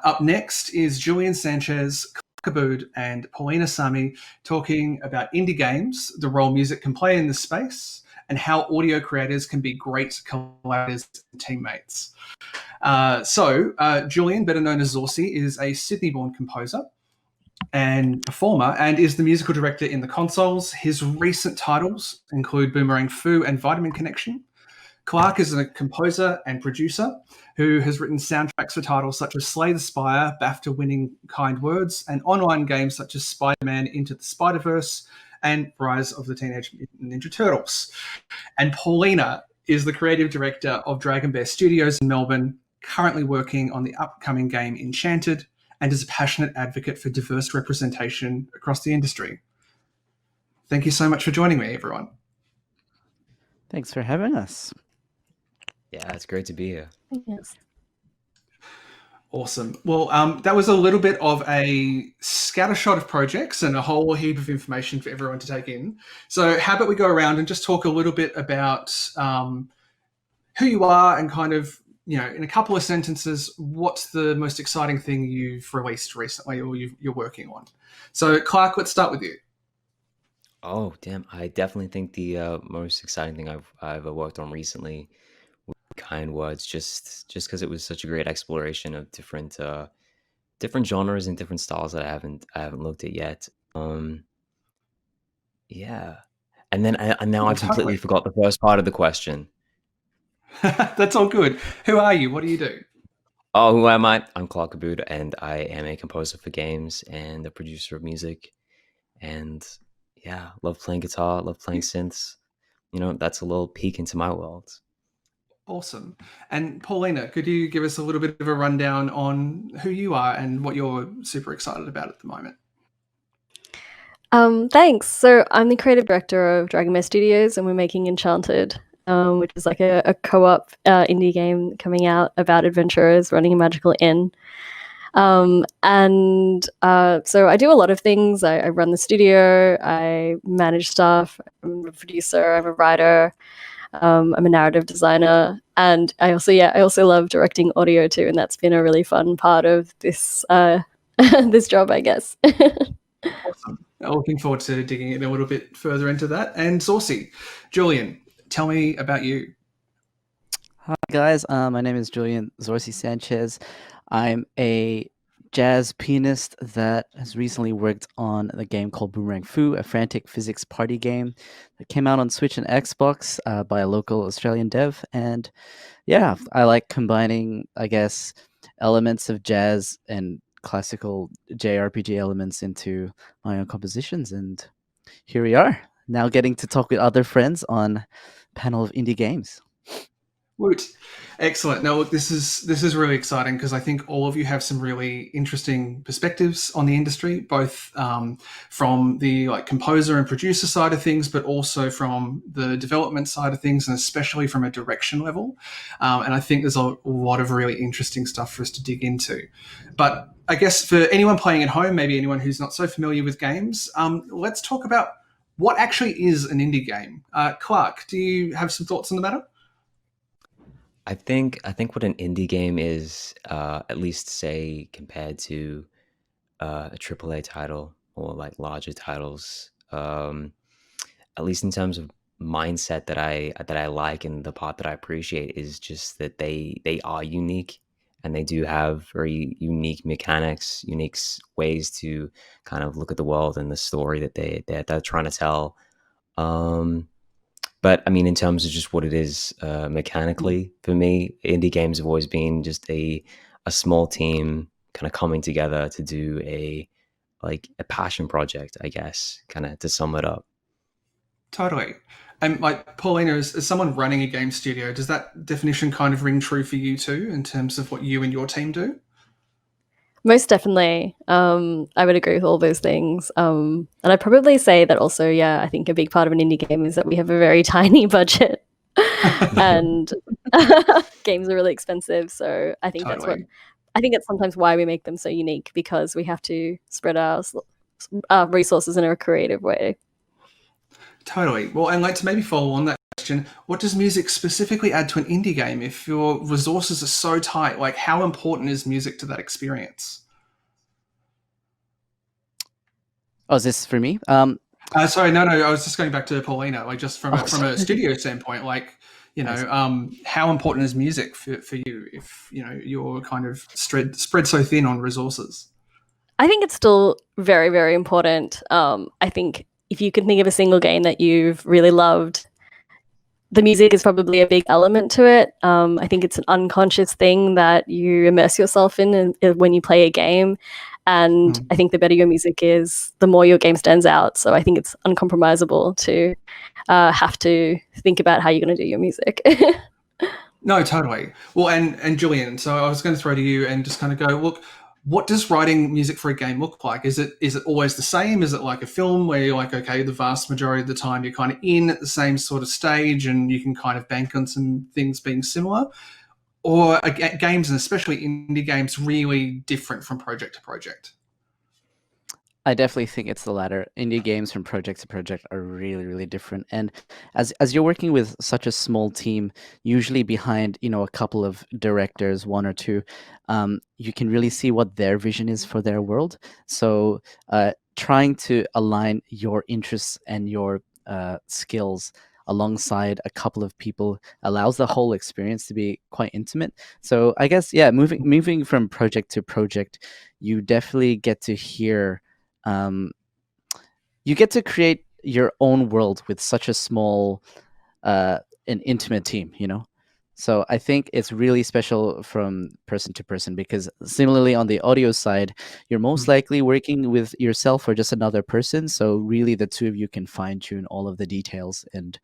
Up next is Julian Sanchez, Aboud, and Paulina Samy talking about indie games, the role music can play in this space, and how audio creators can be great collaborators and teammates. Julian, better known as Zorcy, is a Sydney-born composer and performer and is the musical director in the Consouls. His recent titles include Boomerang Foo and Vitamin Connection. Clark is a composer and producer who has written soundtracks for titles such as Slay the Spire, BAFTA-winning Kind Words, and online games such as Spiderman Into the Spider-Verse and Rise of the Teenage Mutant Ninja Turtles. And Paulina is the creative director of DragonBear Studios in Melbourne, currently working on the upcoming game Enchanted, and is a passionate advocate for diverse representation across the industry. Thank you so much for joining me, everyone. Thanks for having us. Yeah, it's great to be here. Yes. Awesome. Well, that was a little bit of a scattershot of projects and a whole heap of information for everyone to take in. So how about we go around and just talk a little bit about who you are and kind of, in a couple of sentences, what's the most exciting thing you've released recently or you're working on? So Clark, let's start with you. Oh, damn. I definitely think the most exciting thing I've worked on recently was Kind Words, just because it was such a great exploration of different genres and different styles that I haven't looked at yet. Yeah. And then now I completely forgot the first part of the question. That's all good. Who are you? What do you do? Oh, who am I? I'm Clark Aboud, and I am a composer for games and a producer of music. And yeah, love playing guitar, love playing synths. That's a little peek into my world. Awesome. And Paulina, could you give us a little bit of a rundown on who you are and what you're super excited about at the moment? Thanks. So I'm the creative director of DragonBear Studios, and we're making Enchanted, which is like a co-op indie game coming out about adventurers running a magical inn. So I do a lot of things. I run the studio, I manage stuff, I'm a producer, I'm a writer, I'm a narrative designer, and I also love directing audio too, and that's been a really fun part of this this job, I guess. Awesome. Looking forward to digging in a little bit further into that. And Saucy, Julian, tell me about you. Hi guys, my name is Julian Sanchez. I'm a jazz pianist that has recently worked on a game called Boomerang Foo, a frantic physics party game that came out on Switch and Xbox by a local Australian dev. And yeah, I like combining, I guess, elements of jazz and classical JRPG elements into my own compositions. And here we are, now getting to talk with other friends on a panel of indie games. Woot. Excellent. Now, look, this is really exciting because I think all of you have some really interesting perspectives on the industry, both from the composer and producer side of things, but also from the development side of things, and especially from a direction level. And I think there's a lot of really interesting stuff for us to dig into. But I guess for anyone playing at home, maybe anyone who's not so familiar with games, let's talk about what actually is an indie game. Clark, do you have some thoughts on the matter? I think what an indie game is, at least say compared to a AAA title or larger titles, at least in terms of mindset that I like and the part that I appreciate is just that they are unique and they do have very unique mechanics, unique ways to kind of look at the world and the story that they're trying to tell. But I mean, in terms of just what it is mechanically, for me, indie games have always been just a small team kind of coming together to do a passion project, I guess, kind of to sum it up. Totally. And Paulina, as someone running a game studio, does that definition kind of ring true for you too, in terms of what you and your team do? Most definitely. I would agree with all those things. And I'd probably say that also, I think a big part of an indie game is that we have a very tiny budget and games are really expensive. So I think that's sometimes why we make them so unique, because we have to spread our resources in a creative way. Totally. Well, and like to maybe follow on that question, what does music specifically add to an indie game? If your resources are so tight, like how important is music to that experience? Oh, is this for me? Sorry, no, I was just going back to Paulina, like just from from a studio standpoint, like, you know, how important is music for you if, you know, you're kind of spread so thin on resources? I think it's still very, very important. I think if you can think of a single game that you've really loved, the music is probably a big element to it. I think it's an unconscious thing that you immerse yourself in when you play a game. And I think the better your music is, the more your game stands out. So I think it's uncompromisable to have to think about how you're going to do your music. No, totally. Well, and Julian, so I was going to throw to you and just kind of go, look, what does writing music for a game look like? Is it always the same? Is it like a film where you're like, okay, the vast majority of the time you're kind of in at the same sort of stage and you can kind of bank on some things being similar? Or are games, and especially indie games, really different from project to project? I definitely think it's the latter. Indie games from project to project are really, really different. And as you're working with such a small team, usually behind, you know, a couple of directors, one or two, you can really see what their vision is for their world. So trying to align your interests and your skills alongside a couple of people allows the whole experience to be quite intimate. So I guess, yeah, moving from project to project, you definitely get to hear you get to create your own world with such a small an intimate team, you know. So I think it's really special from person to person, because similarly on the audio side, you're most likely working with yourself or just another person, so really the two of you can fine tune all of the details and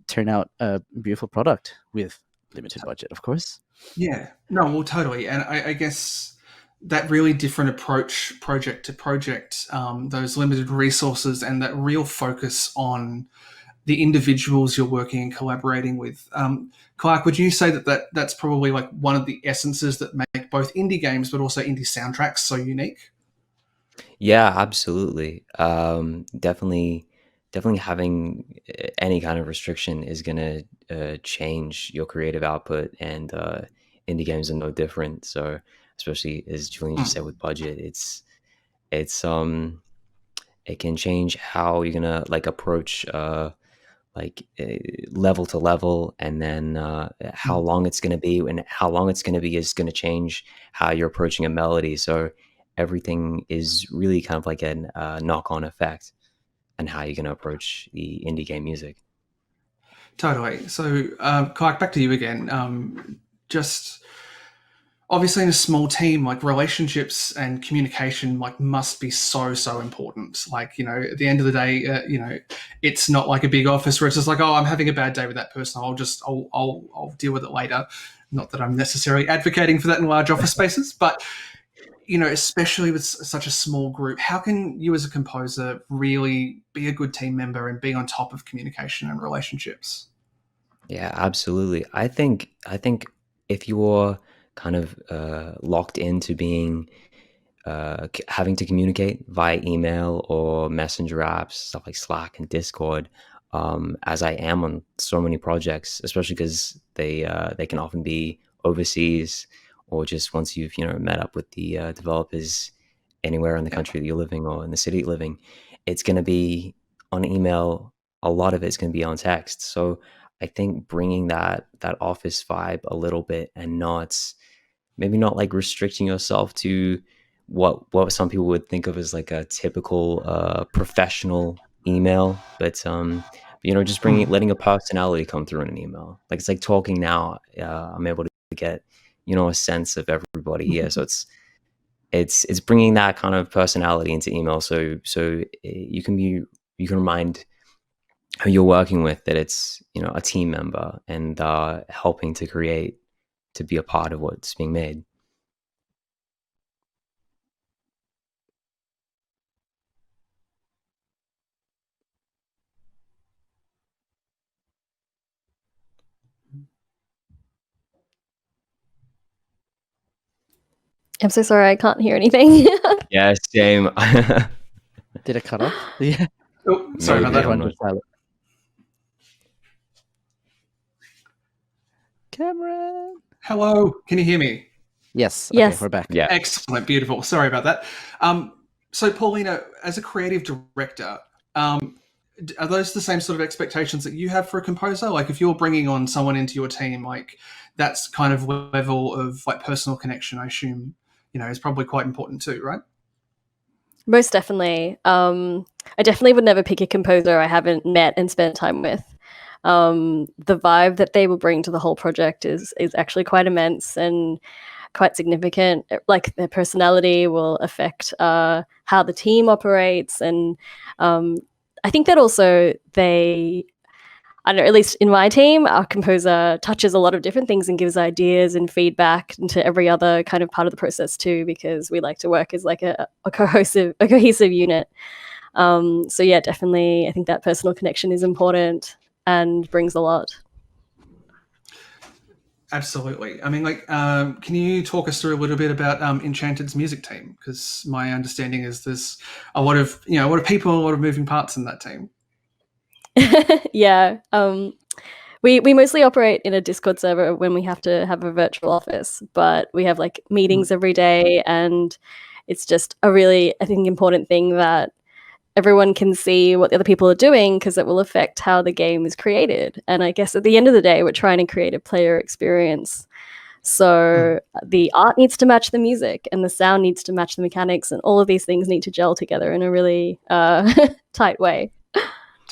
turn out a beautiful product with limited budget, of course. Yeah, no, well, totally. And I guess that really different approach, project to project, those limited resources and that real focus on the individuals you're working and collaborating with. Clark, would you say that's probably like one of the essences that make both indie games but also indie soundtracks so unique? Yeah, absolutely. Definitely, definitely having any kind of restriction is gonna change your creative output, and indie games are no different. So, especially as Julian just said with budget, it's it can change how you're gonna like approach like level to level, and then how long it's going to be, and how long it's going to be is going to change how you're approaching a melody. So everything is really kind of like a knock-on effect and how you're going to approach the indie game music. Totally. So, Clark, back to you again. Just obviously in a small team, like relationships and communication like must be so important. Like, you know, at the end of the day, you know, it's not like a big office where it's just like, oh, I'm having a bad day with that person, I'll deal with it later. Not that I'm necessarily advocating for that in large office spaces, but, you know, especially with such a small group, how can you as a composer really be a good team member and be on top of communication and relationships? Yeah, absolutely. I think if you're kind of locked into being having to communicate via email or messenger apps, stuff like Slack and Discord, as I am on so many projects, especially because they can often be overseas, or just once you've met up with the developers anywhere in the country that you're living or in the city you're living, it's going to be on email. A lot of it's going to be on text. So I think bringing that office vibe a little bit, and maybe not like restricting yourself to what some people would think of as like a typical professional email, but just letting a personality come through in an email. Like it's like talking now. I'm able to get a sense of everybody here. So it's bringing that kind of personality into email. So you can remind who you're working with that it's a team member, and helping to create, to be a part of what's being made. I'm so sorry, I can't hear anything. Yeah, same. Did it cut off? Yeah. Oh, sorry about Maybe, that. I'm not- Cameron. Hello, can you hear me? Yes. Yes. Okay, we're back. Yeah. Excellent, beautiful. Sorry about that. So, Paulina, as a creative director, are those the same sort of expectations that you have for a composer? Like, if you're bringing on someone into your team, like that's kind of level of like personal connection, I assume, is probably quite important too, right? Most definitely. I definitely would never pick a composer I haven't met and spent time with. The vibe that they will bring to the whole project is actually quite immense and quite significant. Like their personality will affect how the team operates, and I think that also I don't know, at least in my team, our composer touches a lot of different things and gives ideas and feedback into every other kind of part of the process too, because we like to work as like a cohesive unit. So yeah, definitely, I think that personal connection is important and brings a lot. Absolutely. I mean, like, can you talk us through a little bit about Enchanted's music team? Because my understanding is there's a lot of people, a lot of moving parts in that team. Yeah. We mostly operate in a Discord server when we have to have a virtual office, but we have like meetings every day, and it's just a really, I think, important thing that everyone can see what the other people are doing, because it will affect how the game is created. And I guess at the end of the day, we're trying to create a player experience. So the art needs to match the music, and the sound needs to match the mechanics, and all of these things need to gel together in a really tight way.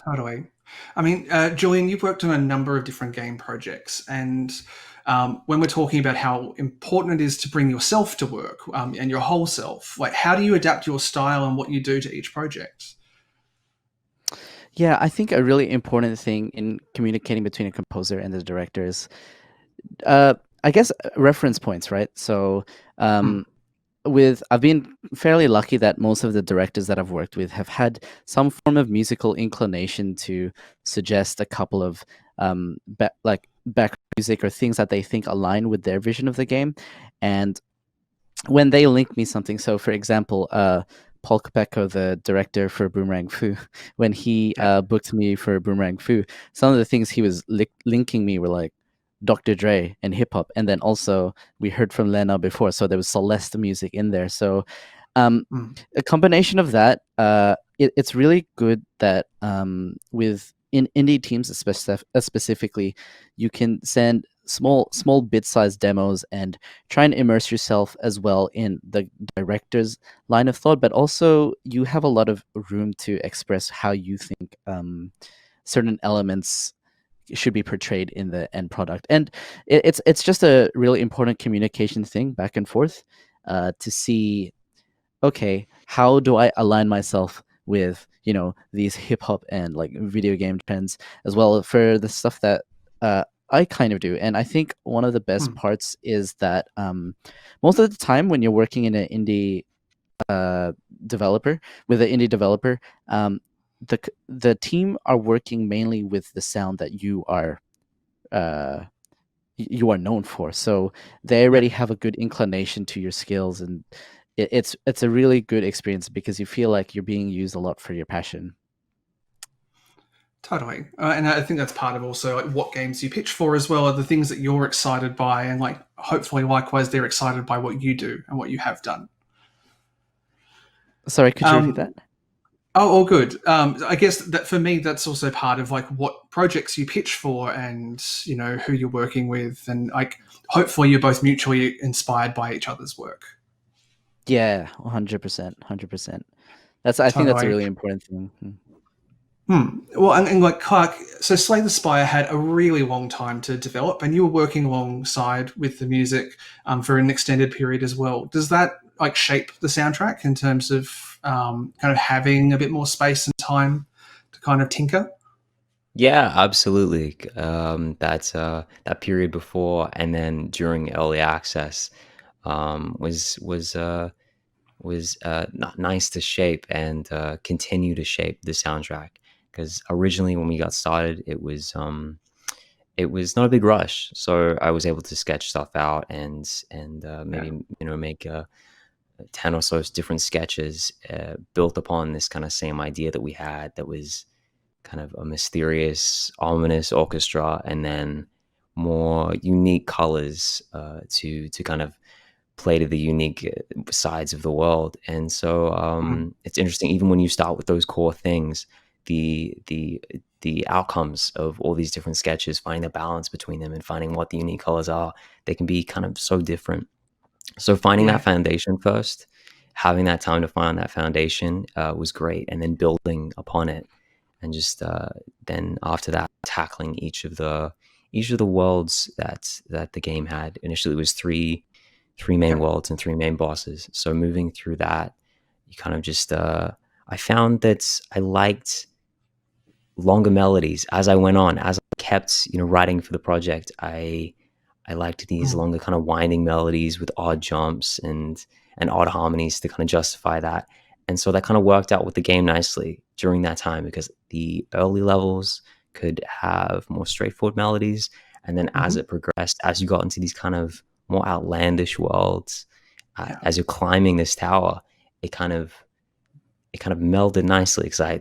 Totally. I mean, Julian, you've worked on a number of different game projects, and when we're talking about how important it is to bring yourself to work and your whole self, like how do you adapt your style and what you do to each project? Yeah, I think a really important thing in communicating between a composer and the director is, I guess, reference points, right? So, I've been fairly lucky that most of the directors that I've worked with have had some form of musical inclination to suggest a couple of back music or things that they think align with their vision of the game. And when they link me something, so for example, Paul Capecco, the director for Boomerang Fu, when he booked me for Boomerang Fu, some of the things he was linking me were like Dr. Dre and hip hop, and then also we heard from Lena before, so there was Celeste music in there. So a combination of that, it's really good that with in indie teams specifically, you can send small bit-sized demos and try and immerse yourself as well in the director's line of thought, but also you have a lot of room to express how you think certain elements should be portrayed in the end product. And it's just a really important communication thing back and forth to see, okay, how do I align myself with these hip hop and like video game trends as well for the stuff that I kind of do. And I think one of the best parts is that most of the time when you're working in an indie developer with an indie developer, the team are working mainly with the sound that you are known for. So they already have a good inclination to your skills, and it's a really good experience because you feel like you're being used a lot for your passion. Totally. And I think that's part of also like what games you pitch for as well, are the things that you're excited by, and like hopefully likewise they're excited by what you do and what you have done. Sorry, could you repeat that? Oh, all good. I guess that for me, that's also part of like what projects you pitch for, and who you're working with, and like hopefully you're both mutually inspired by each other's work. Yeah, 100%, 100%. I think that's a really important thing. Well, and like Clark, so Slay the Spire had a really long time to develop, and you were working alongside with the music for an extended period as well. Does that like shape the soundtrack in terms of kind of having a bit more space and time to kind of tinker? Yeah, absolutely. That period before and then during early access was not nice to shape and continue to shape the soundtrack. Because originally when we got started, it was not a big rush, so I was able to sketch stuff out and maybe make 10 or so different sketches built upon this kind of same idea that we had, that was kind of a mysterious, ominous orchestra, and then more unique colors to kind of play to the unique sides of the world. And so it's interesting, even when you start with those core things, the outcomes of all these different sketches, finding the balance between them and finding what the unique colors are, they can be kind of so different. So finding that foundation first, having that time to find that foundation was great, and then building upon it, and just then after that, tackling each of the worlds that the game had. Initially, it was three main worlds and 3 main bosses. So moving through that, you kind of just I found that I liked longer melodies as I went on, as I kept writing for the project. I liked these longer kind of winding melodies with odd jumps and odd harmonies to kind of justify that. And so that kind of worked out with the game nicely during that time, because the early levels could have more straightforward melodies, and then as it progressed, as you got into these kind of more outlandish worlds, as you're climbing this tower, it kind of melded nicely, because I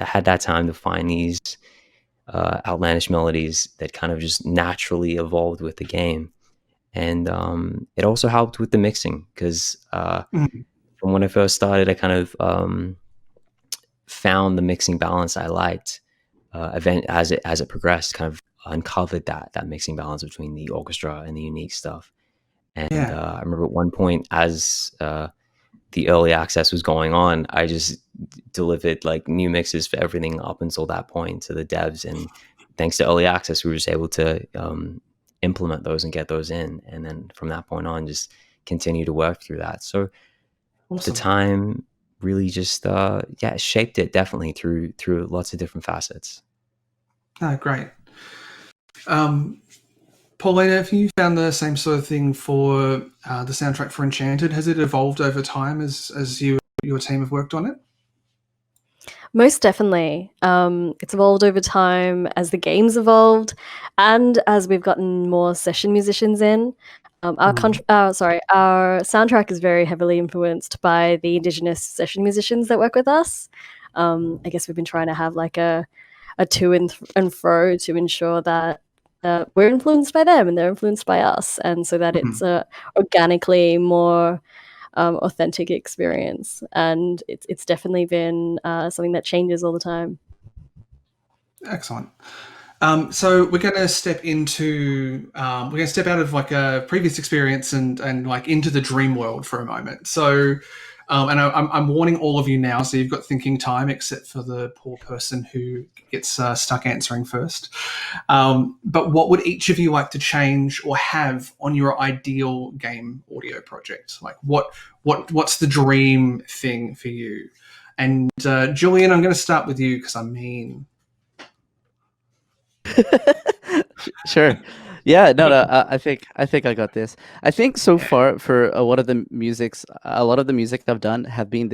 had that time to find these outlandish melodies that kind of just naturally evolved with the game. And it also helped with the mixing, because from when I first started, I kind of found the mixing balance I liked. As it progressed, kind of uncovered that mixing balance between the orchestra and the unique stuff. And I remember at one point, as the early access was going on, I just delivered like new mixes for everything up until that point to the devs, and thanks to early access, we were just able to implement those and get those in, and then from that point on, just continue to work through that. So the time really just shaped it, definitely through lots of different facets. Oh, great. Paulina, have you found the same sort of thing for the soundtrack for Enchanted? Has it evolved over time as your team have worked on it? Most definitely. It's evolved over time as the game's evolved, and as we've gotten more session musicians in. Our soundtrack is very heavily influenced by the Indigenous session musicians that work with us. I guess we've been trying to have like a to and fro to ensure that we're influenced by them and they're influenced by us, and so that it's a organically more authentic experience. And it's definitely been something that changes all the time. Excellent. So we're going to step out of like a previous experience and like into the dream world for a moment. So, and I'm warning all of you now, so you've got thinking time, except for the poor person who gets stuck answering first. But what would each of you like to change or have on your ideal game audio project? Like what's the dream thing for you? And Julian, I'm going to start with you because I'm mean. Sure. Yeah, no, I think I got this. I think so far for a lot of the music I've done have been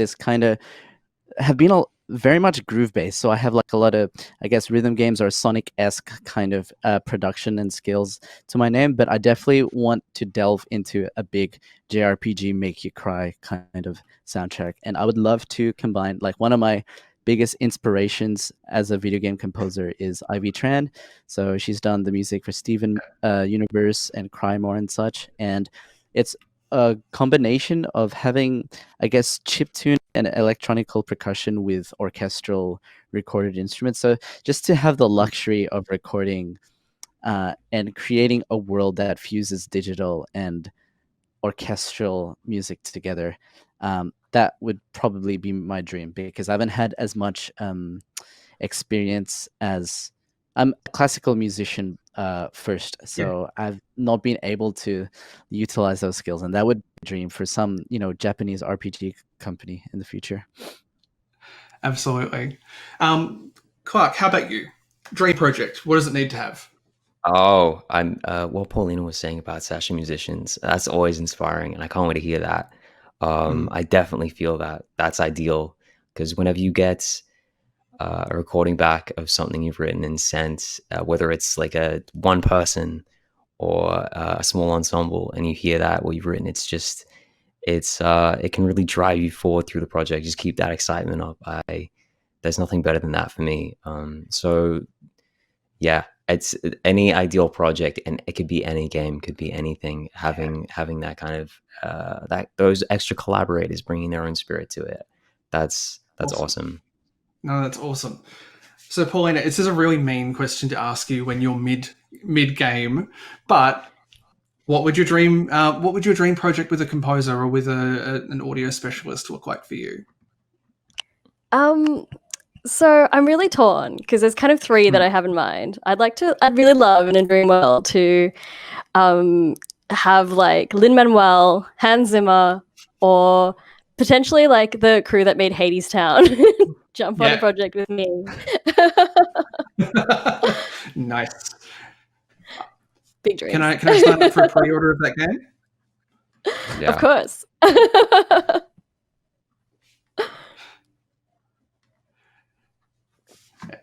very much groove based. So I have like a lot of, I guess, rhythm games or Sonic-esque kind of production and skills to my name, but I definitely want to delve into a big JRPG make you cry kind of soundtrack. And I would love to combine, like, one of my biggest inspirations as a video game composer is Ivy Tran. So she's done the music for Steven Universe and Crymore and such. And it's a combination of having, I guess, chiptune and electronical percussion with orchestral recorded instruments. So just to have the luxury of recording and creating a world that fuses digital and orchestral music together, that would probably be my dream, because I haven't had as much experience as I'm a classical musician first, so I've not been able to utilize those skills, and that would be a dream for some Japanese RPG company in the future. Absolutely. Clark, how about you? Dream project, what does it need to have? Oh, I'm what Paulina was saying about session musicians, that's always inspiring, and I can't wait to hear that. I definitely feel that that's ideal, because whenever you get a recording back of something you've written and sent, whether it's like a one person or a small ensemble, and you hear that what you've written, it can really drive you forward through the project. Just keep that excitement up. There's nothing better than that for me. So yeah, it's any ideal project, and it could be any game, could be anything. Having that kind of those extra collaborators bringing their own spirit to it, that's awesome. No, that's awesome. So, Paulina, this is a really mean question to ask you when you're mid game, but what would your dream project with a composer or with an audio specialist look like for you? So I'm really torn because there's kind of three that I have in mind. I'd really love in a dream world to have like Lin-Manuel, Hans Zimmer, or potentially like the crew that made Hades Town jump on a project with me. Nice. Big dreams. Can I sign up for a pre-order of that game? Yeah. Of course.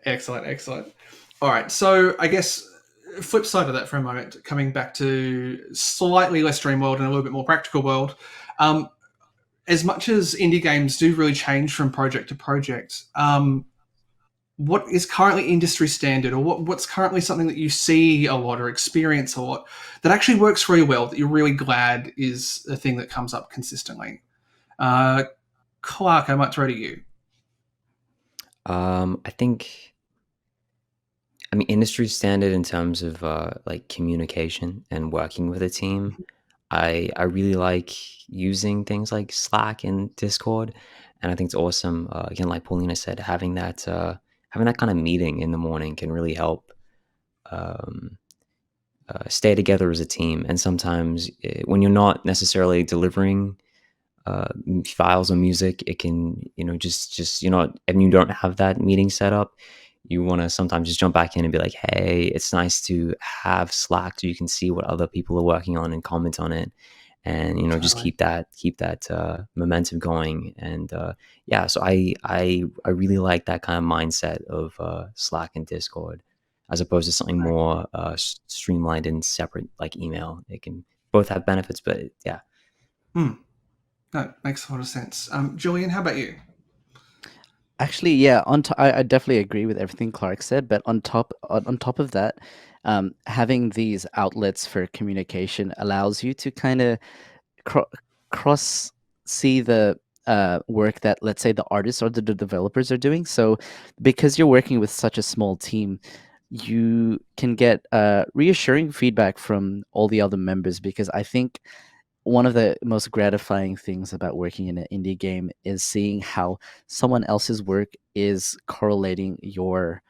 Excellent. All right, so I guess flip side of that for a moment, coming back to slightly less dream world and a little bit more practical world. As much as indie games do really change from project to project, what is currently industry standard, or what's currently something that you see a lot or experience a lot that actually works really well, that you're really glad is a thing that comes up consistently? Clark, I might throw to you. I mean, industry standard in terms of like communication and working with a team. I really like using things like Slack and Discord, and I think it's awesome. Again, like Paulina said, having that kind of meeting in the morning can really help stay together as a team. And sometimes when you're not necessarily delivering files or music, it can, just and you don't have that meeting set up, you want to sometimes just jump back in and be like, hey, it's nice to have Slack so you can see what other people are working on and comment on it, and just keep that momentum going. And so I really like that kind of mindset of Slack and Discord, as opposed to something more streamlined and separate like email. It can both have benefits, but yeah. That makes a lot of sense. Julian, how about you? Actually, yeah, I definitely agree with everything Clark said, but on top of that, having these outlets for communication allows you to kind of cross see the work that, let's say, the artists or the developers are doing. So because you're working with such a small team, you can get reassuring feedback from all the other members, because I think one of the most gratifying things about working in an indie game is seeing how someone else's work is correlating your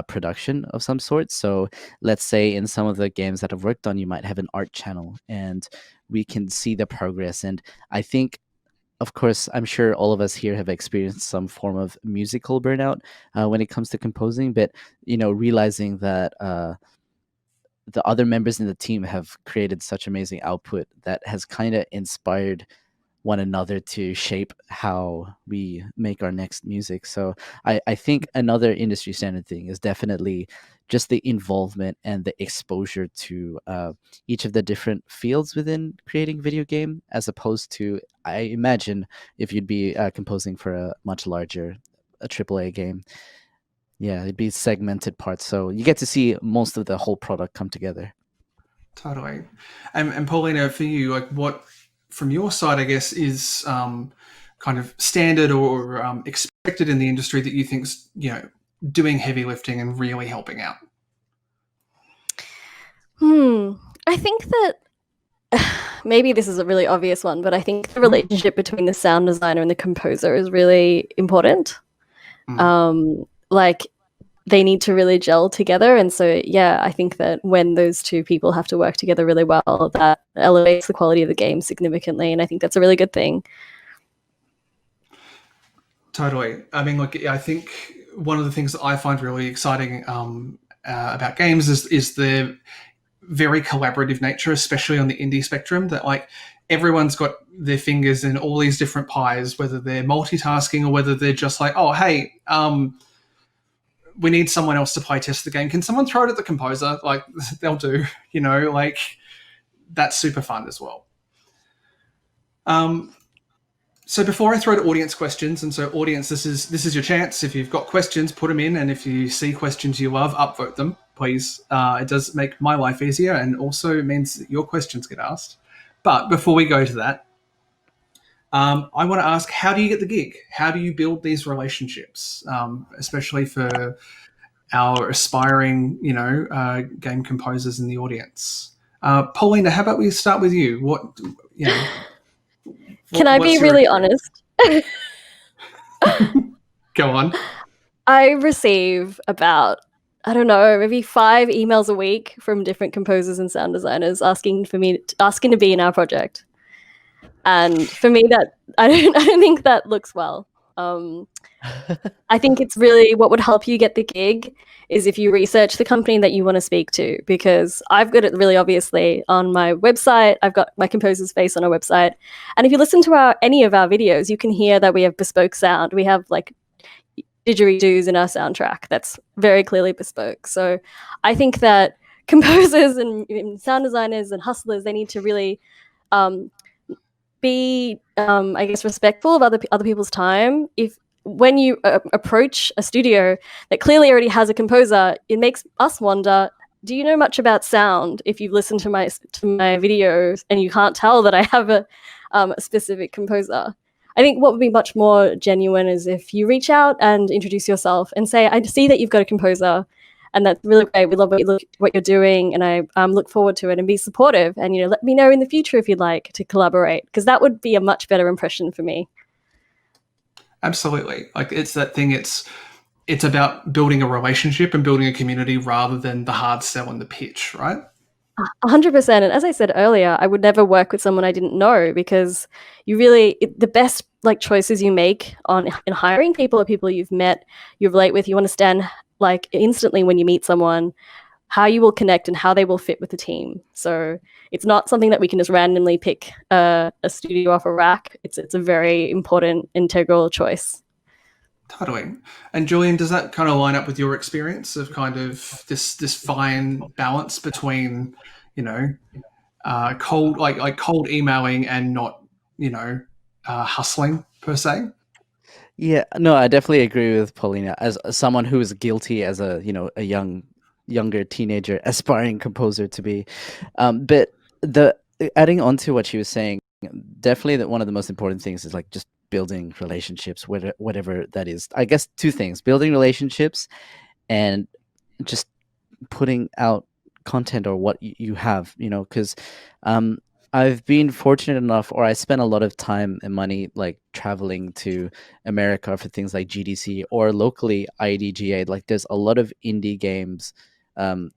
production of some sort. So let's say in some of the games that I've worked on, you might have an art channel and we can see the progress. And I think, of course, I'm sure all of us here have experienced some form of musical burnout when it comes to composing, but realizing that the other members in the team have created such amazing output that has kind of inspired one another to shape how we make our next music. So I think another industry standard thing is definitely just the involvement and the exposure to each of the different fields within creating video game, as opposed to, I imagine, if you'd be composing for a much larger AAA game. Yeah, it'd be segmented parts, so you get to see most of the whole product come together. Totally. And Paulina, for you, like, what from your side, I guess, is kind of standard or expected in the industry that you think's doing heavy lifting and really helping out? I think that maybe this is a really obvious one, but I think the relationship between the sound designer and the composer is really important. Like, they need to really gel together. And so, yeah, I think that when those two people have to work together really well, that elevates the quality of the game significantly. And I think that's a really good thing. Totally. I mean, look, I think one of the things that I find really exciting about games is the very collaborative nature, especially on the indie spectrum, that like everyone's got their fingers in all these different pies, whether they're multitasking or whether they're just like, oh, hey, we need someone else to play test the game. Can someone throw it at the composer? Like, they'll do, like, that's super fun as well. So before I throw to audience questions, and so audience, this is your chance. If you've got questions, put them in. And if you see questions you love, upvote them. please. It does make my life easier and also means that your questions get asked. But before we go to that, I want to ask, how do you get the gig? How do you build these relationships, especially for our aspiring, game composers in the audience? Paulina, how about we start with you? Can I be really honest? Go on. I receive about, I don't know, maybe 5 emails a week from different composers and sound designers asking to be in our project. And for me, that I don't think that looks well. I think it's really what would help you get the gig is if you research the company that you want to speak to, because I've got it really obviously on my website. I've got my composer's face on our website. And if you listen to any of our videos, you can hear that we have bespoke sound. We have like didgeridoos in our soundtrack that's very clearly bespoke. So I think that composers and sound designers and hustlers, they need to really be, I guess, respectful of other people's time. When you approach a studio that clearly already has a composer, it makes us wonder, do you know much about sound if you've listened to my videos and you can't tell that I have a specific composer? I think what would be much more genuine is if you reach out and introduce yourself and say, I see that you've got a composer and that's really great. We love what you're doing and I look forward to it, and be supportive, and let me know in the future if you'd like to collaborate, because that would be a much better impression for me. Absolutely. Like, it's that thing, it's about building a relationship and building a community rather than the hard sell and the pitch, right? 100%. And as I said earlier, I would never work with someone I didn't know, because the best choices you make in hiring people are people you've met, you relate with, you understand instantly when you meet someone how you will connect and how they will fit with the team. So it's not something that we can just randomly pick a studio off a rack. It's a very important, integral choice. Totally. And Julian, does that kind of line up with your experience of kind of this fine balance between, cold emailing and not, hustling per se? Yeah, no, I definitely agree with Paulina. As someone who is guilty as a younger teenager aspiring composer to be, but adding on to what she was saying, definitely that one of the most important things is just building relationships, whatever that is. I guess 2 things: building relationships and just putting out content or what you have, because I've been fortunate enough, or I spent a lot of time and money traveling to America for things like GDC, or locally IDGA. There's a lot of indie games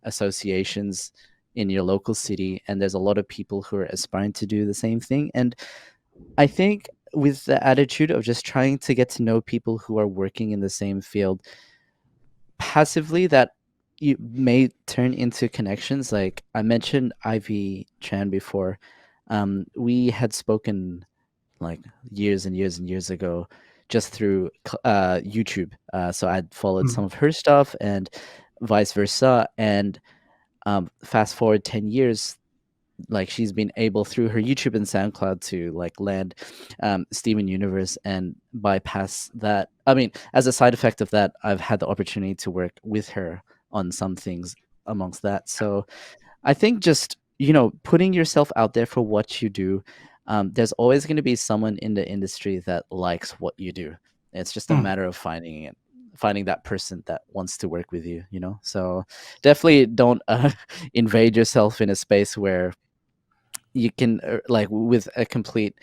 associations in your local city, and there's a lot of people who are aspiring to do the same thing. And I think with the attitude of just trying to get to know people who are working in the same field passively, that you may turn into connections. Like I mentioned Ivy Chan before. We had spoken years and years and years ago just through YouTube. So I'd followed some of her stuff and vice versa. And fast forward 10 years, she's been able through her YouTube and SoundCloud to land Steven Universe and bypass that. I mean, as a side effect of that, I've had the opportunity to work with her on some things amongst that. So I think just putting yourself out there for what you do, there's always going to be someone in the industry that likes what you do. It's just a matter of finding that person that wants to work with you, so definitely don't invade yourself in a space where you can with a complete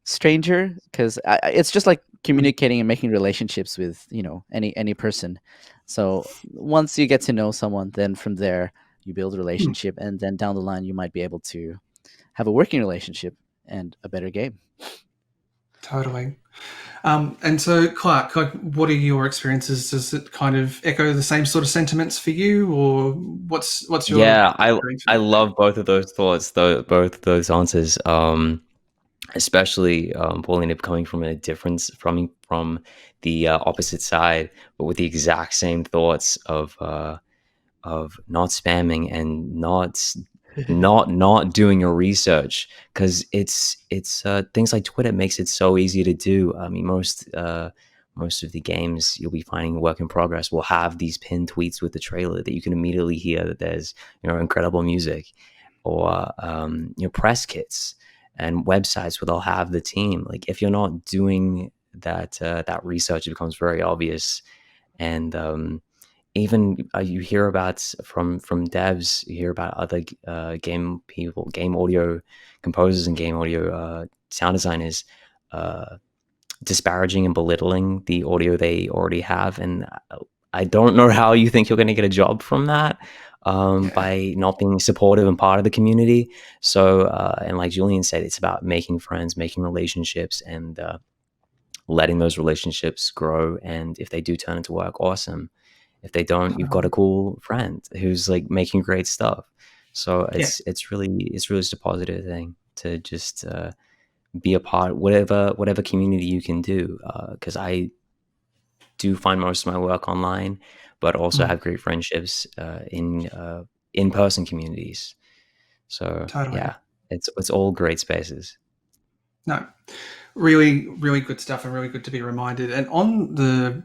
stranger, because it's just like communicating and making relationships with any person. So once you get to know someone, then from there you build a relationship, and then down the line you might be able to have a working relationship and a better game. Totally. And so, Clark, what are your experiences? Does it kind of echo the same sort of sentiments for you, or what's your? Yeah, I love both of those thoughts, both of those answers. Especially Paulina coming from a difference from the opposite side, but with the exact same thoughts of not spamming and not doing your research, because it's things like Twitter makes it so easy to do. I mean, most most of the games you'll be finding work in progress will have these pinned tweets with the trailer that you can immediately hear that there's, incredible music, or press kits and websites where they'll have the team. Like, if you're not doing that research, it becomes very obvious. And even you hear about from devs, you hear about other game people, game audio composers and game audio sound designers disparaging and belittling the audio they already have. And I don't know how you think you're going to get a job from that, by not being supportive and part of the community. So and like Julian said, it's about making friends, making relationships, and letting those relationships grow. And if they do turn into work, awesome. If they don't, you've got a cool friend who's like making great stuff. So it's really just a positive thing to just be a part, whatever community you can do. Because I do find most of my work online, but also have great friendships in person communities. So Totally. yeah, it's all great spaces. No, really, really good stuff, and really good to be reminded. And on the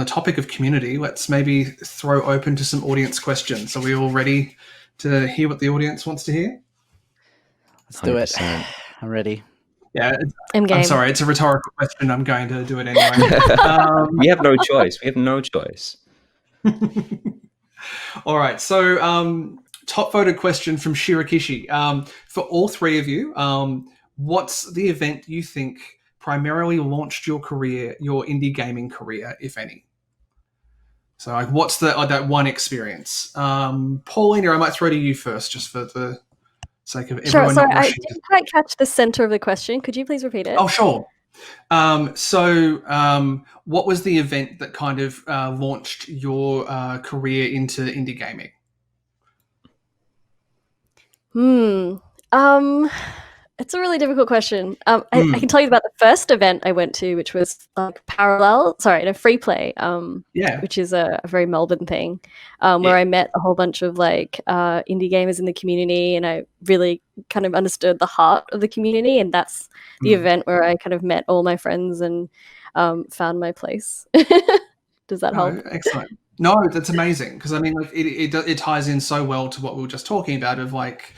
topic of community, let's maybe throw open to some audience questions. Are we all ready to hear what the audience wants to hear? Let's do it. 100%. I'm ready. Yeah, I'm game. I'm sorry, it's a rhetorical question. I'm going to do it anyway. We have no choice. We have no choice. All right. So, top voted question from Shirakishi. For all three of you, what's the event you think primarily launched your career, your indie gaming career, if any? So, like, what's that one experience? Paulina, I might throw to you first, just for the sake of everyone. Sure. Sorry, I didn't quite catch the center of the question. Could you please repeat it? Oh, sure. What was the event that kind of launched your career into indie gaming? It's a really difficult question. I can tell you about the first event I went to, which was like a free play, which is a very Melbourne thing, where I met a whole bunch of like indie gamers in the community, and I really kind of understood the heart of the community, and that's the event where I kind of met all my friends and found my place. Does that help? Excellent. No, that's amazing, because I mean, like it ties in so well to what we were just talking about, of like,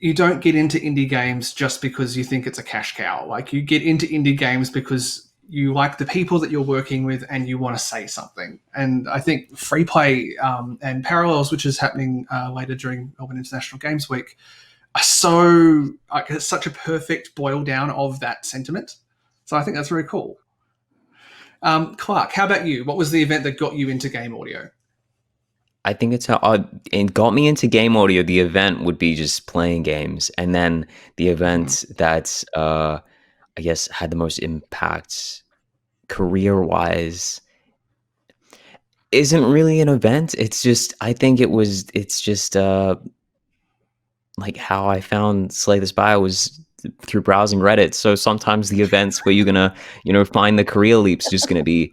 you don't get into indie games just because you think it's a cash cow. Like, you get into indie games because you like the people that you're working with and you want to say something. And I think free play and Parallels, which is happening later during Melbourne International Games Week, are it's such a perfect boil down of that sentiment. So I think that's very cool. Clark, how about you? What was the event that got you into game audio? I think it got me into game audio. The event would be just playing games, and then the event that I guess had the most impact career-wise isn't really an event. It's just, I think it's just like how I found Slay the Spire was through browsing Reddit. So sometimes the events where you're gonna find the career leaps just gonna be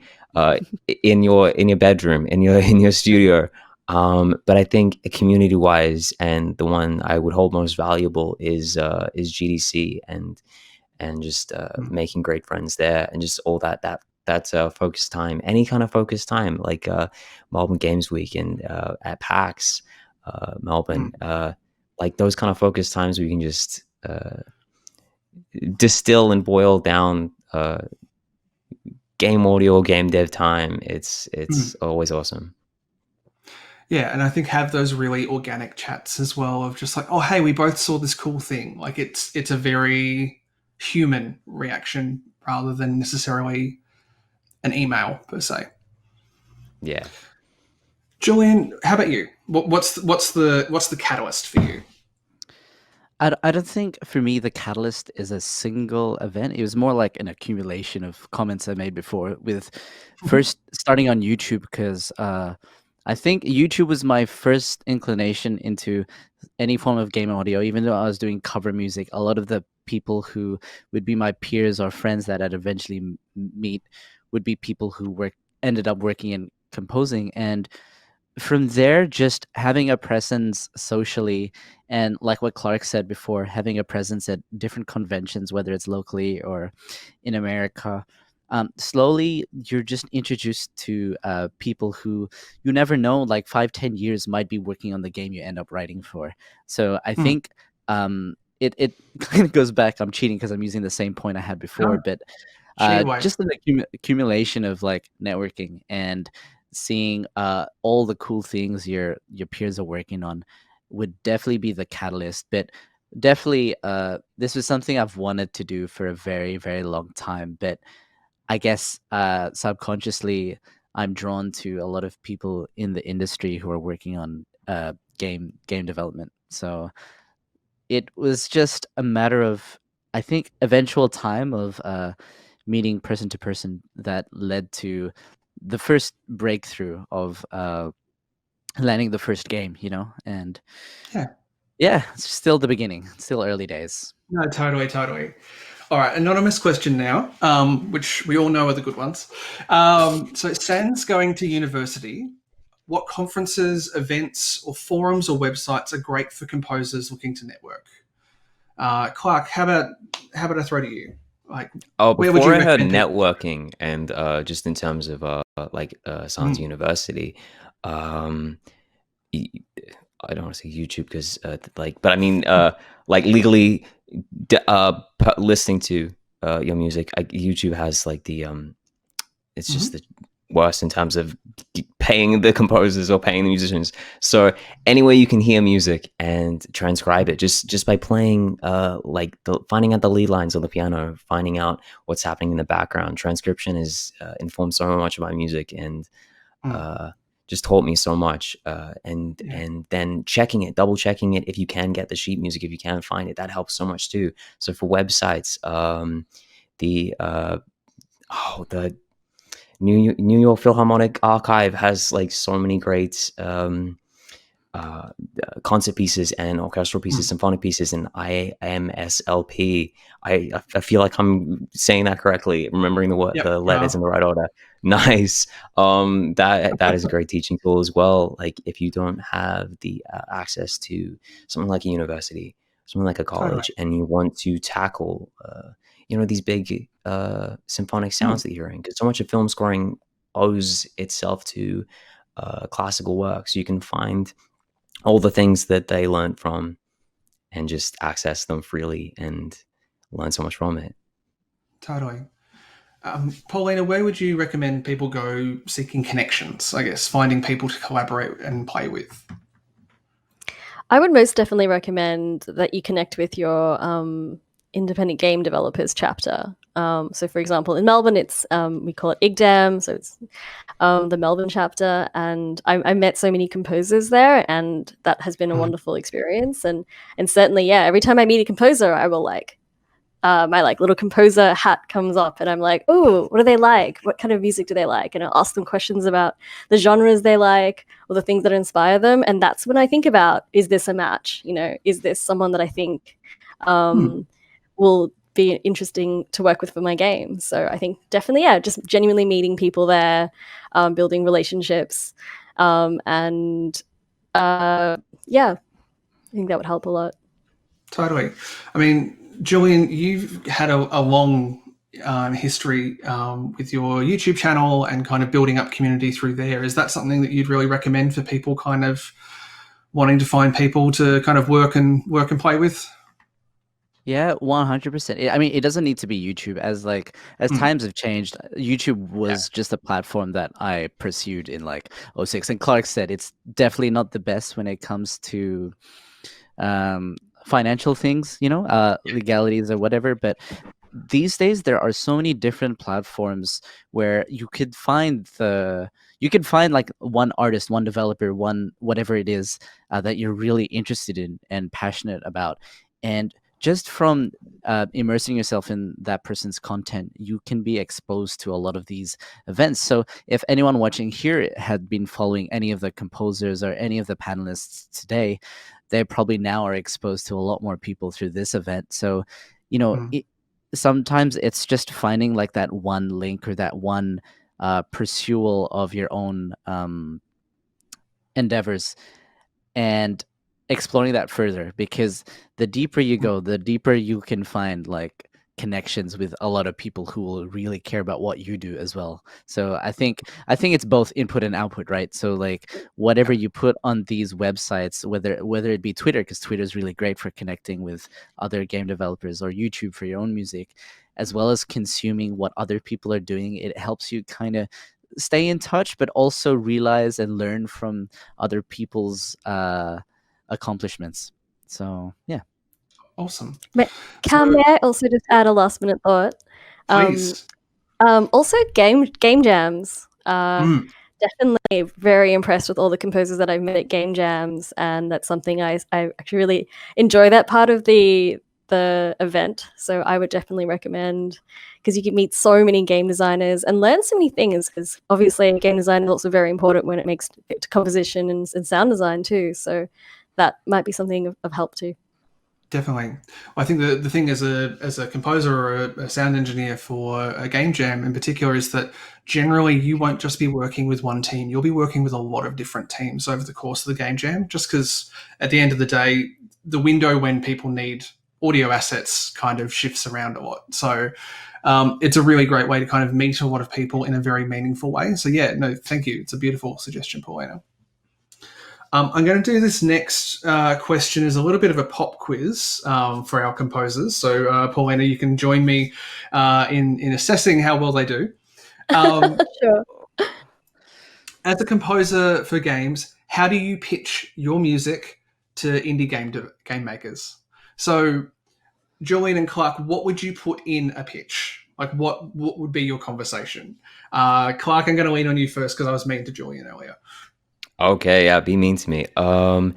in your bedroom, in your studio. But I think community-wise, and the one I would hold most valuable is GDC, and just making great friends there, and just all that focus time, any kind of focus time, like Melbourne Games Week and at PAX Melbourne, like those kind of focus times where you can just distill and boil down game audio, game dev time. It's always awesome. Yeah, and I think have those really organic chats as well, of just like, oh, hey, we both saw this cool thing. Like, it's a very human reaction rather than necessarily an email per se. Yeah. Julian, how about you? What's the catalyst for you? I don't think for me the catalyst is a single event. It was more like an accumulation of comments I made before, with first starting on YouTube, because I think YouTube was my first inclination into any form of game audio. Even though I was doing cover music, a lot of the people who would be my peers or friends that I'd eventually meet would be people who ended up working in composing. And from there, just having a presence socially, and like what Clark said before, having a presence at different conventions, whether it's locally or in America, slowly you're just introduced to people who you never know, like 5-10 years might be working on the game you end up writing for. So I think it kind of goes back. I'm cheating because I'm using the same point I had before, No, but cheat away. just an accumulation of like networking and seeing all the cool things your peers are working on would definitely be the catalyst. But definitely this was something I've wanted to do for a very, very long time, but I guess subconsciously I'm drawn to a lot of people in the industry who are working on game development. So it was just a matter of, I think, eventual time of meeting person to person that led to the first breakthrough of landing the first game, and yeah, it's still the beginning. It's still early days. No, totally. All right, anonymous question now, which we all know are the good ones. So sans going to university, what conferences, events, or forums or websites are great for composers looking to network? Clark, how about I throw to you? Like, where would you Before I heard recommend people? networking and just in terms of Sans University, um, I don't want to say YouTube because but I mean like legally listening to your music. YouTube has like the it's just the worst in terms of paying the composers or paying the musicians. So anywhere you can hear music and transcribe it, just by playing finding out the lead lines on the piano, finding out what's happening in the background. Transcription is informed so much about music and just taught me so much. And then double checking it if you can get the sheet music, if you can find it, that helps so much too. So for websites, the New York Philharmonic Archive has like so many great concert pieces and orchestral pieces, symphonic pieces, and IMSLP. I feel like I'm saying that correctly, remembering the letters in the right order. Nice. That is a great teaching tool as well. Like if you don't have the access to something like a university, something like a college, and you want to tackle these big symphonic sounds that you're hearing, because so much of film scoring owes itself to classical work. So you can find all the things that they learned from and just access them freely and learn so much from it. Totally. Paulina, where would you recommend people go seeking connections, I guess, finding people to collaborate and play with? I would most definitely recommend that you connect with your independent game developers chapter. So for example, in Melbourne, it's we call it IGDAM, so it's the Melbourne chapter, and I met so many composers there, and that has been a wonderful experience. And certainly, every time I meet a composer, I will my little composer hat comes up, and I'm like, oh, what do they like? What kind of music do they like? And I'll ask them questions about the genres they like or the things that inspire them. And that's when I think about, is this a match? Is this someone that I think will be interesting to work with for my game? So I think definitely, just genuinely meeting people there, building relationships, and I think that would help a lot. Totally. I mean, Julian, you've had a long history with your YouTube channel and kind of building up community through there. Is that something that you'd really recommend for people kind of wanting to find people to kind of work and play with? Yeah, 100%. I mean, it doesn't need to be YouTube. As times have changed, YouTube was just a platform that I pursued in 2006. And Clark said it's definitely not the best when it comes to financial things, legalities or whatever. But these days there are so many different platforms where you could find one artist, one developer, one whatever it is that you're really interested in and passionate about, and just from immersing yourself in that person's content, you can be exposed to a lot of these events. So if anyone watching here had been following any of the composers or any of the panelists today, they probably now are exposed to a lot more people through this event. So, sometimes it's just finding that one link or that one pursual of your own endeavors and exploring that further, because the deeper you go, the deeper you can find connections with a lot of people who will really care about what you do as well. So I think it's both input and output, right? So like whatever you put on these websites, whether it be Twitter, because Twitter is really great for connecting with other game developers, or YouTube for your own music, as well as consuming what other people are doing, it helps you kind of stay in touch, but also realize and learn from other people's accomplishments. So yeah. Awesome. May I also just add a last minute thought? Please. Also, game jams. Definitely very impressed with all the composers that I've met at game jams, and that's something I actually really enjoy, that part of the event. So I would definitely recommend, because you can meet so many game designers and learn so many things, because obviously game design is also very important when it makes to composition and sound design too. So that might be something of help too. Definitely. I think the thing as a composer or a sound engineer for a game jam in particular is that generally you won't just be working with one team. You'll be working with a lot of different teams over the course of the game jam, just because at the end of the day, the window when people need audio assets kind of shifts around a lot. So it's a really great way to kind of meet a lot of people in a very meaningful way. So yeah, no, thank you. It's a beautiful suggestion, Paulina. I'm going to do this next question as a little bit of a pop quiz for our composers. So, Paulina, you can join me in assessing how well they do. Sure. As a composer for games, how do you pitch your music to indie game makers? So, Julian and Clark, what would you put in a pitch? Like, what would be your conversation? Clark, I'm going to lean on you first because I was mean to Julian earlier. Okay, yeah, be mean to me. Yeah.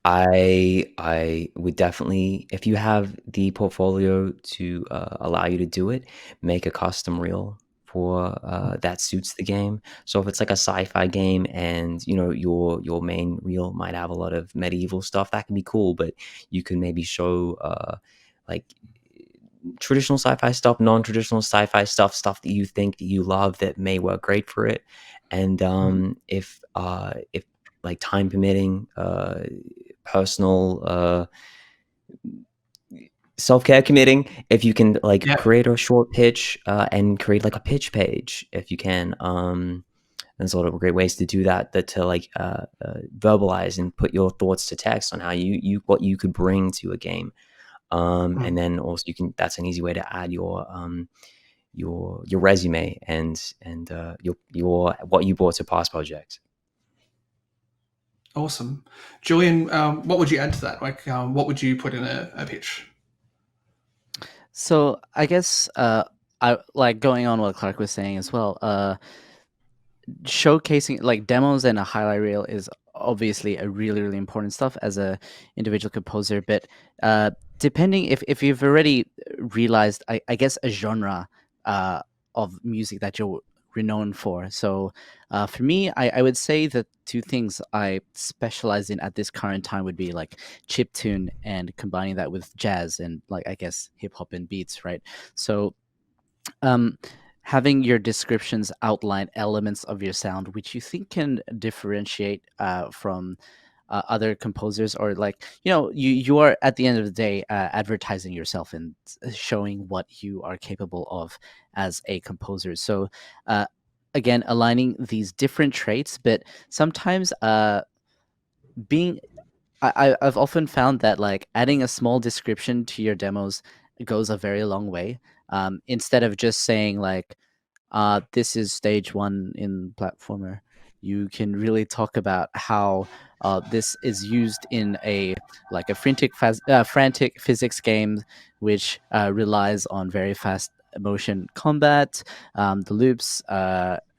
I would definitely, if you have the portfolio to allow you to do it, make a custom reel for that suits the game. So if it's like a sci-fi game and your main reel might have a lot of medieval stuff, that can be cool, but you can maybe show like traditional sci-fi stuff, non-traditional sci-fi stuff that you think that you love that may work great for it. And if like time permitting, personal self-care committing, if you can create a short pitch and create like a pitch page if you can, there's a lot of great ways to do that to verbalize and put your thoughts to text on how what you could bring to a game. And then also that's an easy way to add your resume and your what you brought to past projects. Awesome. Julian, what would you add to that? Like, what would you put in a pitch? So I guess I like going on what Clark was saying as well. Showcasing like demos and a highlight reel is obviously a really, really important stuff as a individual composer. But depending if you've already realized, I guess, a genre of music that you're renowned for. So for me, I would say that two things I specialize in at this current time would be like chiptune and combining that with jazz and like, I guess, hip hop and beats, right? So having your descriptions outline elements of your sound which you think can differentiate from other composers, or like you are at the end of the day advertising yourself and showing what you are capable of as a composer. So again, aligning these different traits, but sometimes being I've often found that like adding a small description to your demos goes a very long way. Instead of just saying like, this is stage 1 in platformer, you can really talk about how this is used in a frantic physics game, which relies on very fast motion combat. The loops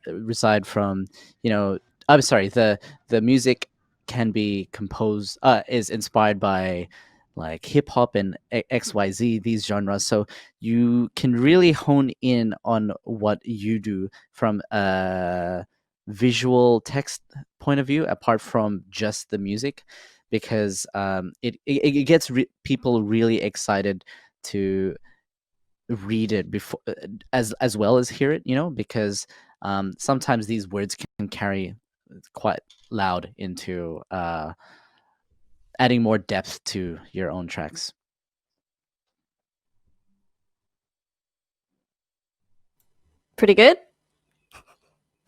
reside from, I'm sorry, the music can be composed is inspired by like hip hop and XYZ, these genres. So you can really hone in on what you do from a visual text point of view, apart from just the music, because it gets people really excited to read it before as well as hear it, because sometimes these words can carry quite loud into adding more depth to your own tracks. Pretty good.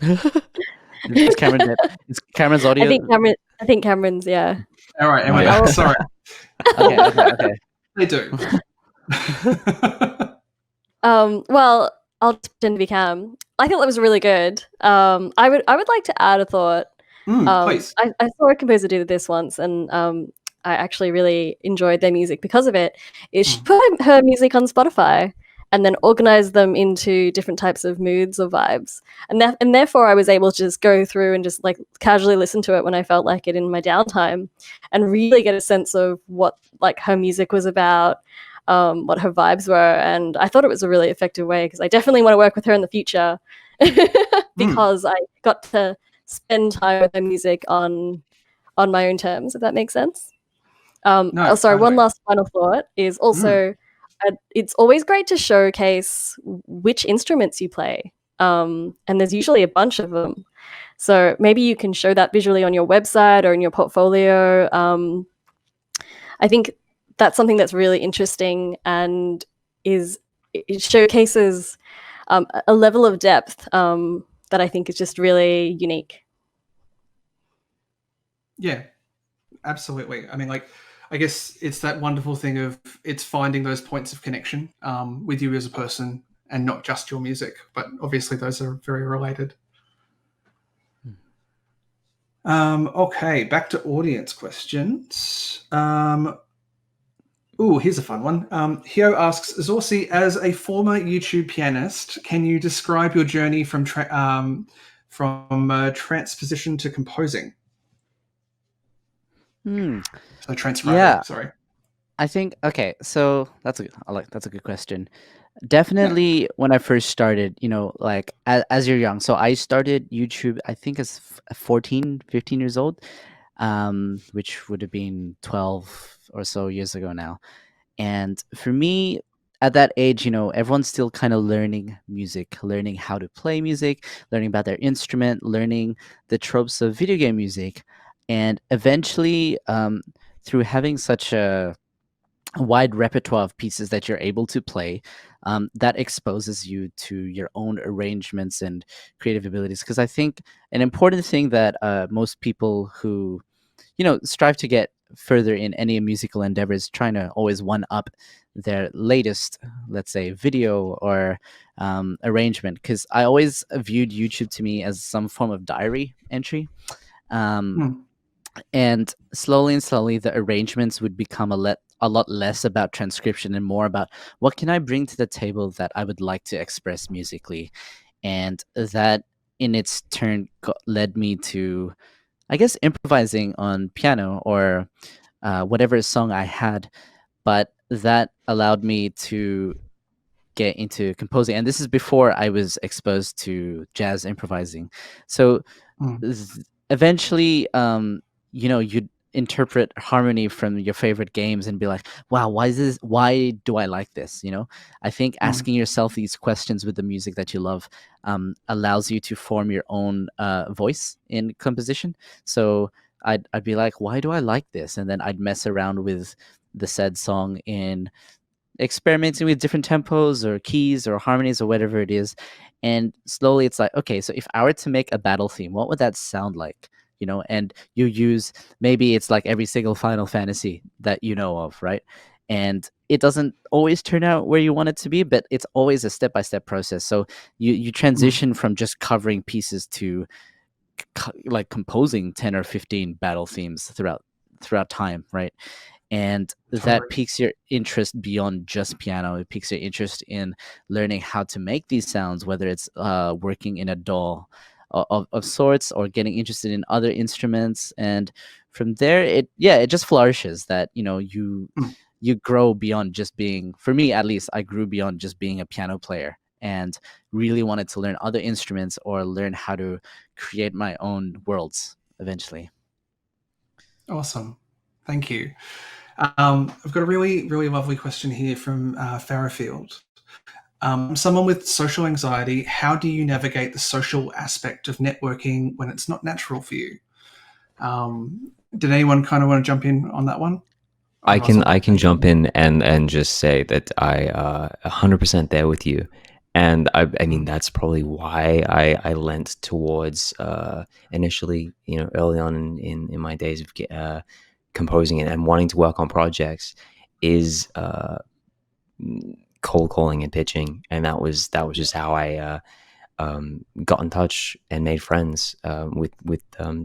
Is Cameron dead? Is Cameron's audio? I think Cameron's, yeah. All right, anyway, Yeah. sorry. Okay. They do. Well, I'll just pretend to be Cam. I thought that was really good. I would like to add a thought. Please. I saw a composer do this once, and I actually really enjoyed their music because of it. She put her music on Spotify and then organized them into different types of moods or vibes, and therefore I was able to just go through and just like casually listen to it when I felt like it in my downtime, and really get a sense of what like her music was about. What her vibes were, and I thought it was a really effective way because I definitely want to work with her in the future because I got to spend time with her music on my own terms, if that makes sense. No, sorry, totally. one last final thought is also it's always great to showcase which instruments you play, and there's usually a bunch of them. So maybe you can show that visually on your website or in your portfolio. I think that's something that's really interesting, and it showcases a level of depth that I think is just really unique. Yeah, absolutely. I mean, like, I guess it's that wonderful thing of it's finding those points of connection with you as a person and not just your music, but obviously those are very related. Okay, back to audience questions. Here's a fun one. Hio asks, Zorsi, as a former YouTube pianist, can you describe your journey from transposition to composing? So transcribing, sorry. I think so that's a good question. Definitely when I first started, like as you're young. So I started YouTube, I think as 14, 15 years old, which would have been 12 or so years ago now. And for me, at that age, everyone's still kind of learning music, learning how to play music, learning about their instrument, learning the tropes of video game music. And eventually, through having such a wide repertoire of pieces that you're able to play, that exposes you to your own arrangements and creative abilities. Because I think an important thing that most people who strive to get further in any musical endeavor is trying to always one up their latest, let's say, video or arrangement. Because I always viewed YouTube to me as some form of diary entry. And slowly the arrangements would become a lot less about transcription and more about what can I bring to the table that I would like to express musically. And that in its turn led me to, I guess, improvising on piano or whatever song I had. But that allowed me to get into composing. And this is before I was exposed to jazz improvising. So eventually, you'd interpret harmony from your favorite games and be like, wow, why do I like this? I think asking yourself these questions with the music that you love allows you to form your own voice in composition. So I'd be like, why do I like this? And then I'd mess around with the said song in experimenting with different tempos or keys or harmonies or whatever it is. And slowly it's like, okay, so if I were to make a battle theme, what would that sound like? And you use, maybe it's like every single Final Fantasy that you know of, right? And it doesn't always turn out where you want it to be, but it's always a step-by-step process. So you transition from just covering pieces to like composing 10 or 15 battle themes throughout time, right? And that piques your interest beyond just piano. It piques your interest in learning how to make these sounds, whether it's working in a DAW of sorts or getting interested in other instruments. And from there, it just flourishes that, you grow beyond just being, for me at least, I grew beyond just being a piano player and really wanted to learn other instruments or learn how to create my own worlds eventually. Awesome. Thank you. I've got a really, really lovely question here from Farrowfield. Someone with social anxiety, how do you navigate the social aspect of networking when it's not natural for you? Did anyone kind of want to jump in on that one? I can jump in and just say that I 100% there with you. And I mean, that's probably why I lent towards initially, early on in my days of composing and wanting to work on projects, is cold calling and pitching. And that was just how I got in touch and made friends with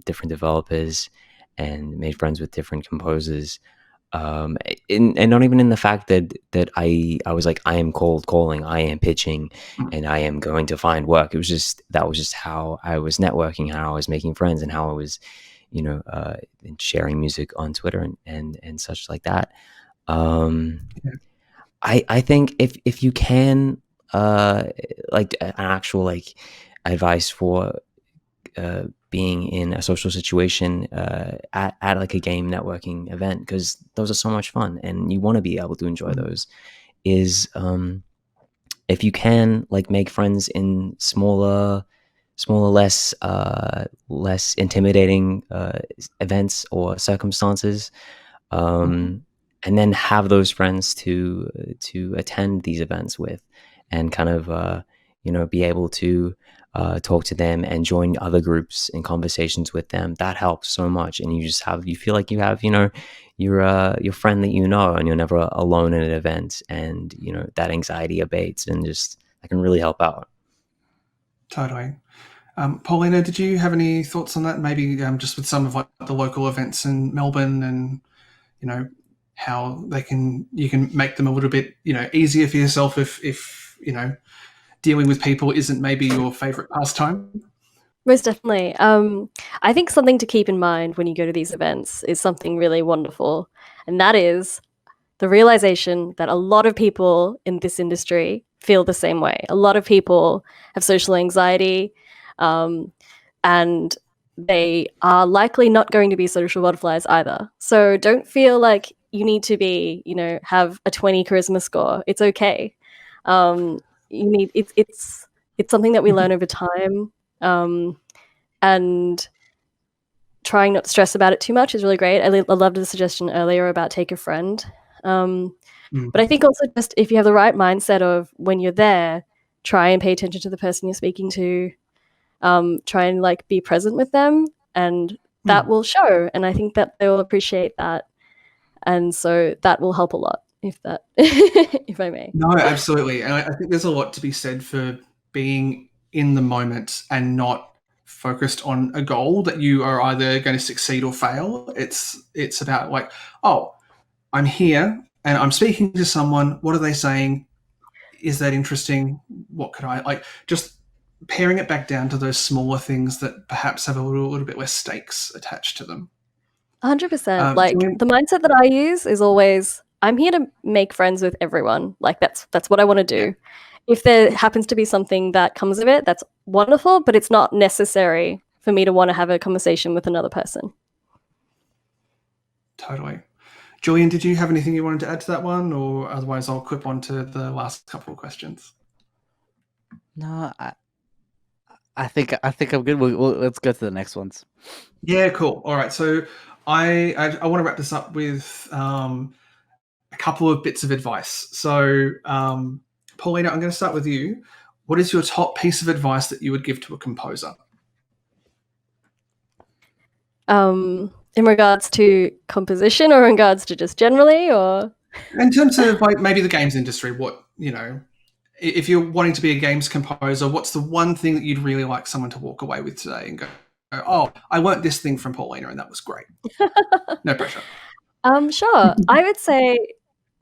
different developers, and made friends with different composers. And not even in the fact that I was like, I am cold calling, I am pitching, and I am going to find work. It was just, that was just how I was networking, how I was making friends, and how I was, sharing music on Twitter and such like that. I think if you can, like an actual like advice for being in a social situation at like a game networking event, because those are so much fun and you want to be able to enjoy those, is if you can, like, make friends in smaller, less intimidating events or circumstances, and then have those friends to attend these events with, and kind of be able to talk to them and join other groups and conversations with them. That helps so much, and you feel like you have your friend that and you're never alone at an event, and that anxiety abates, and just that can really help out. Totally. Paulina, did you have any thoughts on that? Maybe just with some of like the local events in Melbourne, and how you can make them a little bit easier for yourself if dealing with people isn't maybe your favorite pastime. Most definitely. I think something to keep in mind when you go to these events is something really wonderful, and that is the realization that a lot of people in this industry feel the same way. A lot of people have social anxiety, and they are likely not going to be social butterflies either. So don't feel like you need to be, have a 20 charisma score. It's okay. It's something that we learn over time, and trying not to stress about it too much is really great. I loved the suggestion earlier about take a friend. But I think also, just if you have the right mindset of when you're there, try and pay attention to the person you're speaking to. Try and like be present with them, and that will show. And I think that they will appreciate that, and so that will help a lot. If I may. No, absolutely. And I think there's a lot to be said for being in the moment and not focused on a goal that you are either going to succeed or fail. It's about like, oh, I'm here and I'm speaking to someone. What are they saying? Is that interesting? What could I like? Just paring it back down to those smaller things that perhaps have a little bit less stakes attached to them. 100%. Like the mindset that I use is always, I'm here to make friends with everyone. Like that's what I want to do. If there happens to be something that comes of it, that's wonderful, but it's not necessary for me to want to have a conversation with another person. Totally. Julian, did you have anything you wanted to add to that one, or otherwise I'll clip on to the last couple of questions? No, I think I'm good. Let's go to the next ones. Yeah, cool. All right. So I want to wrap this up with a couple of bits of advice. So Paulina, I'm going to start with you. What is your top piece of advice that you would give to a composer? In regards to composition, or in regards to just generally, or in terms of like maybe the games industry, what, if you're wanting to be a games composer, what's the one thing that you'd really like someone to walk away with today and go, oh, I learned this thing from Paulina and that was great. No pressure. Sure. I would say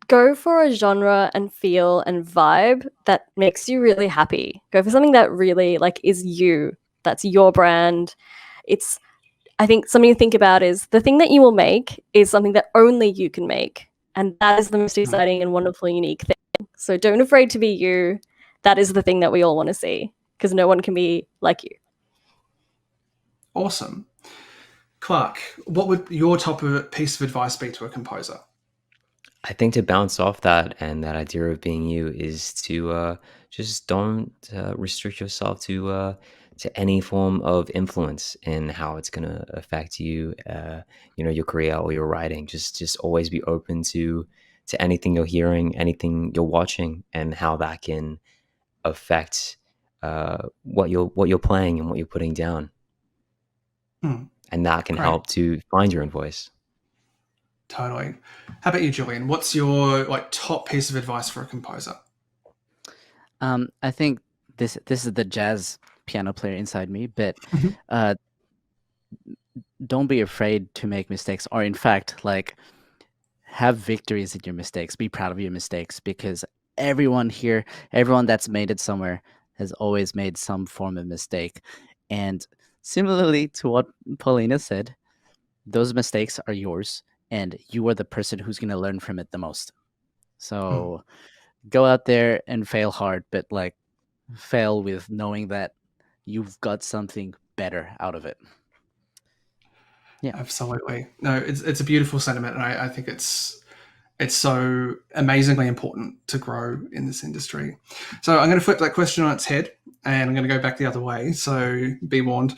go for a genre and feel and vibe that makes you really happy. Go for something that really like is you. That's your brand. I think something to think about is the thing that you will make is something that only you can make. And that is the most exciting and wonderful, unique thing. So don't be afraid to be you. That is the thing that we all want to see, because no one can be like you. Awesome. Clark, what would your top piece of advice be to a composer? I think to bounce off that and that idea of being you is to just don't restrict yourself to any form of influence in how it's going to affect you, your career or your writing. Just always be open to anything you're hearing, anything you're watching, and how that can affect what you're playing and what you're putting down, and that can help to find your own voice. Totally. How about you, Julian? What's your top piece of advice for a composer? I think this is the jazz piano player inside me, but don't be afraid to make mistakes, or in fact, like, have victories in your mistakes. Be proud of your mistakes, because everyone that's made it somewhere has always made some form of mistake. And similarly to what Paulina said, those mistakes are yours, and you are the person who's going to learn from it the most. So go out there and fail hard, but like fail with knowing that you've got something better out of it. Yeah, absolutely. No, it's a beautiful sentiment, and I think it's so amazingly important to grow in this industry. So I'm going to flip that question on its head, and I'm going to go back the other way. So be warned.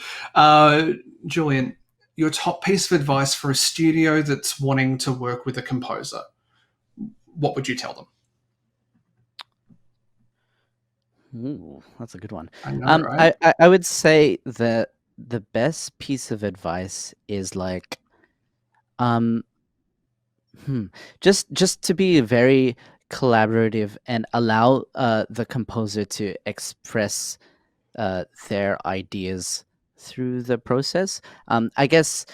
Julian, your top piece of advice for a studio that's wanting to work with a composer, what would you tell them? Ooh, that's a good one. I know, right? I would say that the best piece of advice is like, just to be very collaborative and allow the composer to express their ideas through the process. I guess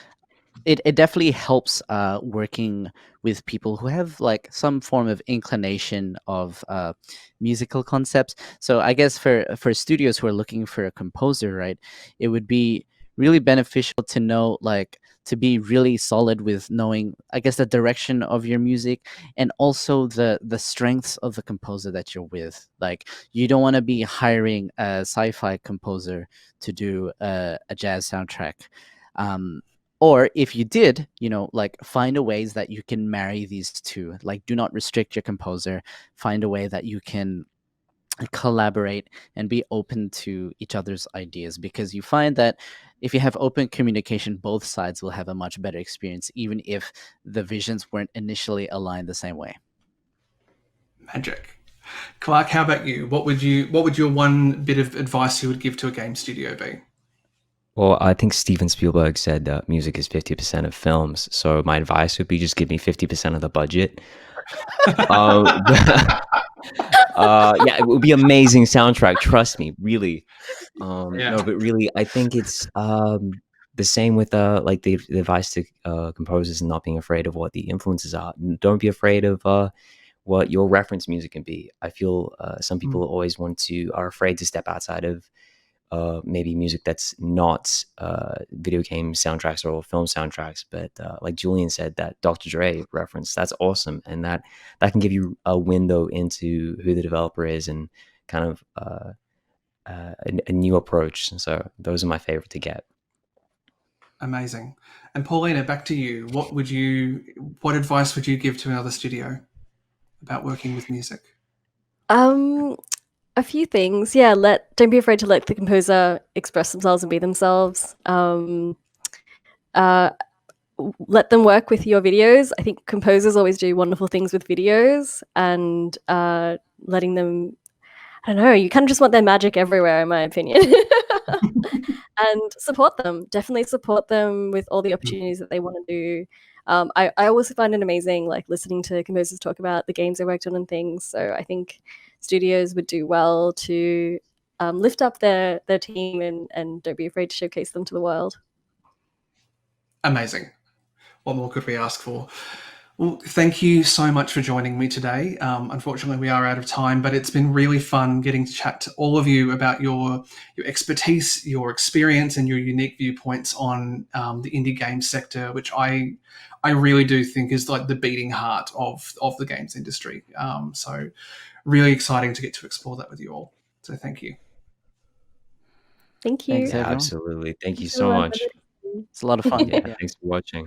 it definitely helps working with people who have like some form of inclination of musical concepts. So I guess for studios who are looking for a composer, right, it would be really beneficial to know, like, to be really solid with knowing, I guess, the direction of your music, and also the strengths of the composer that you're with. Like, you don't want to be hiring a sci-fi composer to do a jazz soundtrack. Or if you did, like, find a ways that you can marry these two. Like, do not restrict your composer. Find a way that you can collaborate and be open to each other's ideas, because you find that if you have open communication, both sides will have a much better experience, even if the visions weren't initially aligned the same way. Magic. Clark, how about you? What would your one bit of advice you would give to a game studio be? Well, I think Steven Spielberg said that music is 50% of films. So my advice would be just give me 50% of the budget. Yeah, it would be amazing soundtrack. Trust me, really. No, but really, I think it's the same with like the advice to composers and not being afraid of what the influences are. Don't be afraid of what your reference music can be. I feel some people always are afraid to step outside of maybe music that's not video game soundtracks or film soundtracks, but like Julian said, that Dr. Dre reference, that's awesome, and that can give you a window into who the developer is and kind of a new approach. So those are my favorite to get. Amazing. And Paulina, back to you. What advice would you give to another studio about working with music? A few things. Yeah, don't be afraid to let the composer express themselves and be themselves. Let them work with your videos. I think composers always do wonderful things with videos, and letting them, I don't know, you kind of just want their magic everywhere, in my opinion. And support them. Definitely support them with all the opportunities that they want to do. I also find it amazing, like, listening to composers talk about the games they worked on and things. So I think studios would do well to lift up their team and don't be afraid to showcase them to the world. Amazing. What more could we ask for? Well, thank you so much for joining me today. Unfortunately, we are out of time, but it's been really fun getting to chat to all of you about your expertise, your experience, and your unique viewpoints on the indie game sector, which I really do think is like the beating heart of the games industry. So really exciting to get to explore that with you all. So thank you. Thank you. Thanks, everyone. Absolutely. Thank you so much. It's a lot of fun. Yeah, thanks for watching.